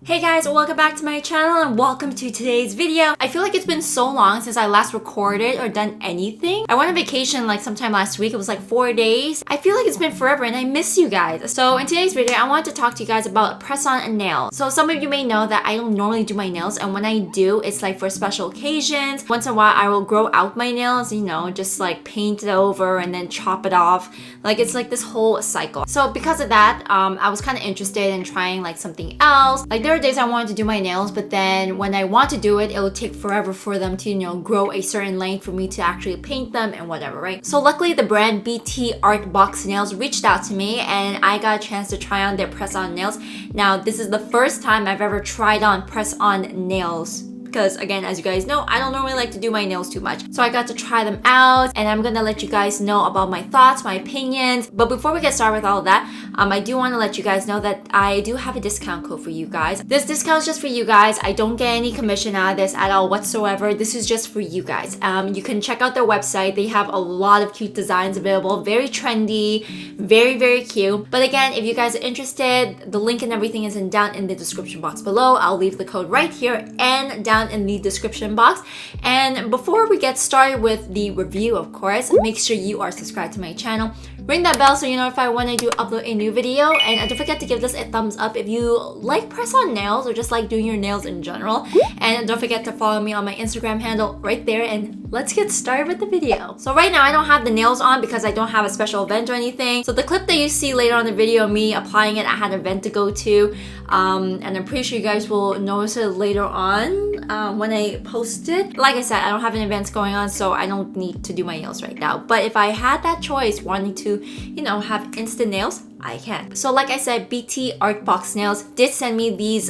Hey guys, welcome back to my channel and welcome to today's video. I feel like it's been so long since I last recorded or done anything. I went on vacation like sometime last week. It was like 4 days. I feel like it's been forever and I miss you guys. So in today's video, I wanted to talk to you guys about press-on nails. So some of you may know that I don't normally do my nails, and when I do, it's like for special occasions. Once in a while, I will grow out my nails, you know, just like paint it over and then chop it off. Like it's like this whole cycle. So because of that, I was kind of interested in trying like something else. Like there are days I wanted to do my nails, but then when I want to do it, it will take forever for them to, you know, grow a certain length for me to actually paint them and whatever, right? So luckily the brand BTArtbox Nails reached out to me and I got a chance to try on their press-on nails. Now, this is the first time I've ever tried on press-on nails, because again, as you guys know, I don't normally like to do my nails too much. So I got to try them out and I'm gonna let you guys know about my thoughts, my opinions. But before we get started with all of that, I do want to let you guys know that I do have a discount code for you guys. This discount is just for you guys. I don't get any commission out of this at all whatsoever. This is just for you guys. You can check out their website. They have a lot of cute designs available. Very trendy, very cute. But again, if you guys are interested, the link and everything is down in the description box below. I'll leave the code right here and down in the description box. And before we get started with the review, of course, make sure you are subscribed to my channel. Ring that bell so you notify when I do upload a new video, and don't forget to give this a thumbs up if you like press-on nails or just like doing your nails in general. And don't forget to follow me on my Instagram handle right there, and let's get started with the video. So right now I don't have the nails on because I don't have a special event or anything. So the clip that you see later on the video, me applying it, I had an event to go to, and I'm pretty sure you guys will notice it later on when I post it. Like I said, I don't have an event going on, so I don't need to do my nails right now. But if I had that choice, wanting to, you know, have instant nails, I can. So like I said, BTArtbox Nails did send me these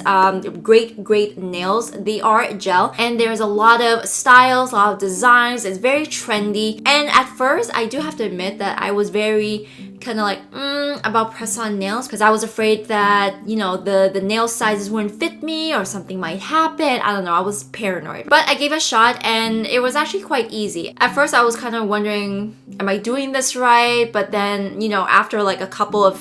great nails. They are gel and there's a lot of styles, a lot of designs. It's very trendy. And at first, I do have to admit that I was very kind of like about press-on nails because I was afraid that, you know, the nail sizes wouldn't fit me or something might happen. I don't know, I was paranoid. But I gave it a shot and it was actually quite easy. At first I was kind of wondering, am I doing this right? But then, you know, after like a couple of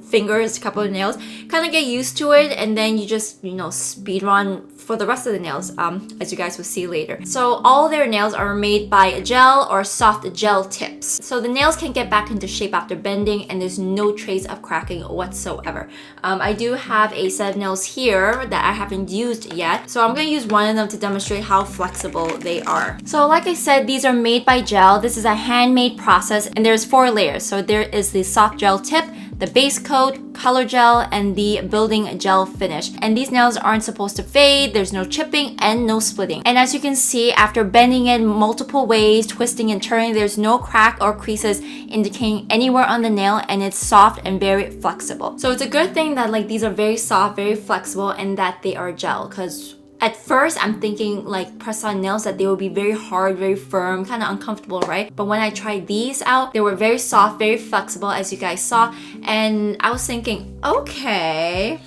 fingers, a couple of nails, kind of get used to it, and then you just, you know, speed run for the rest of the nails, as you guys will see later. So all their nails are made by gel or soft gel tips. So the nails can get back into shape after bending and there's no trace of cracking whatsoever. I do have a set of nails here that I haven't used yet. So I'm gonna use one of them to demonstrate how flexible they are. So like I said, these are made by gel. This is a handmade process and there's 4 layers. So there is the soft gel tip, the base coat, color gel, and the building gel finish. And these nails aren't supposed to fade, there's no chipping and no splitting. And as you can see, after bending it multiple ways, twisting and turning, there's no crack or creases indicating anywhere on the nail, and it's soft and very flexible. So it's a good thing that like these are very soft, very flexible, and that they are gel, because at first, I'm thinking like press-on nails that they will be very hard, very firm, kind of uncomfortable, right? But when I tried these out, they were very soft, very flexible, as you guys saw. And I was thinking, okay,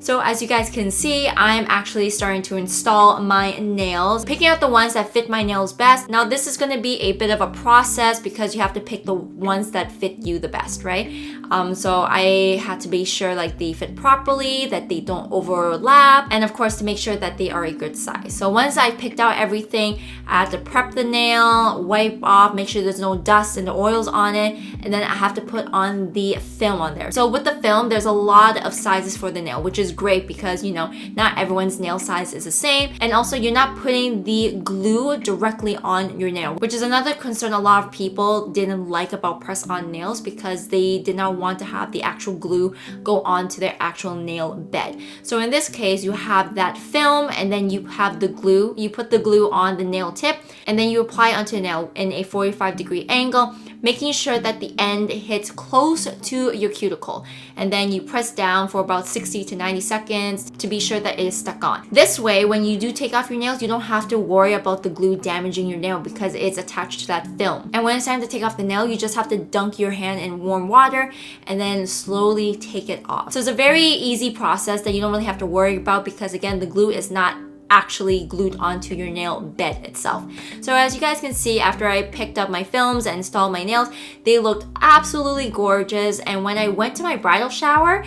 So as you guys can see, I'm actually starting to install my nails, picking out the ones that fit my nails best. Now, this is going to be a bit of a process because you have to pick the ones that fit you the best, right? So I had to be sure like they fit properly, that they don't overlap, and of course to make sure that they are a good size. So once I picked out everything, I have to prep the nail, wipe off, make sure there's no dust and the oils on it, and then I have to put on the film on there. So with the film, there's a lot of sizes for the nail, which is great because, you know, not everyone's nail size is the same. And also you're not putting the glue directly on your nail, which is another concern a lot of people didn't like about press-on nails because they did not want to have the actual glue go onto their actual nail bed. So in this case, you have that film and then you have the glue. You put the glue on the nail tip and then you apply onto the nail in a 45-degree angle, making sure that the end hits close to your cuticle. And then you press down for about 60 to 90 seconds to be sure that it is stuck on. This way, when you do take off your nails, you don't have to worry about the glue damaging your nail because it's attached to that film. And when it's time to take off the nail, you just have to dunk your hand in warm water and then slowly take it off. So it's a very easy process that you don't really have to worry about because again, the glue is not actually glued onto your nail bed itself. So as you guys can see, after I picked up my films and installed my nails, they looked absolutely gorgeous. And when I went to my bridal shower,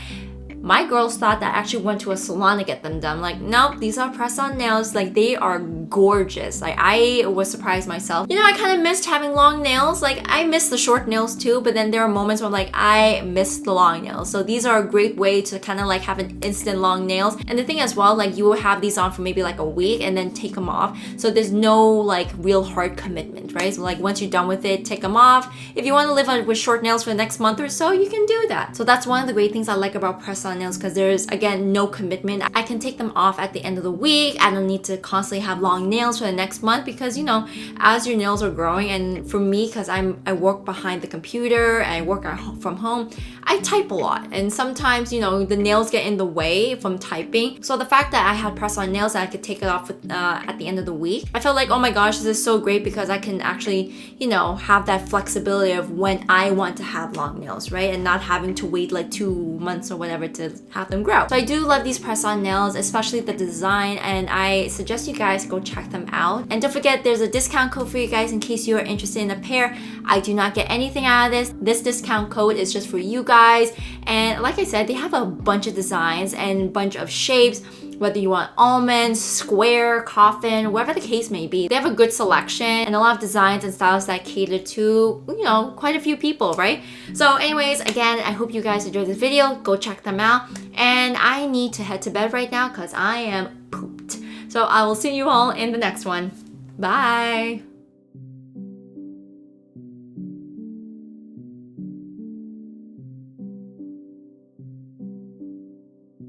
My girls thought that I actually went to a salon to get them done. Like, nope, these are press-on nails. Like, they are gorgeous. Like, I was surprised myself. You know, I kind of missed having long nails. Like, I miss the short nails too, but then there are moments where I'm like, I miss the long nails. So these are a great way to kind of like have an instant long nails. And the thing as well, like you will have these on for maybe like a week and then take them off. So there's no like real hard commitment, right? So like once you're done with it, take them off. If you want to live with short nails for the next month or so, you can do that. So that's one of the great things I like about press-on nails, because there's, again, no commitment. I can take them off at the end of the week. I don't need to constantly have long nails for the next month, because, you know, as your nails are growing, and for me, because I work behind the computer and I work from home, I type a lot. And sometimes, you know, the nails get in the way from typing. So the fact that I had press-on nails and I could take it off at the end of the week, I felt like, oh my gosh, this is so great, because I can actually, you know, have that flexibility of when I want to have long nails, right? And not having to wait like 2 months or whatever to have them grow. So I do love these press-on nails, especially the design, and I suggest you guys go check them out. And don't forget, there's a discount code for you guys in case you are interested in a pair. I do not get anything out of this. This discount code is just for you guys. And like I said, they have a bunch of designs and a bunch of shapes, whether you want almonds, square, coffin, whatever the case may be. They have a good selection and a lot of designs and styles that cater to, you know, quite a few people, right? So anyways, again, I hope you guys enjoyed this video. Go check them out. And I need to head to bed right now because I am pooped. So I will see you all in the next one. Bye!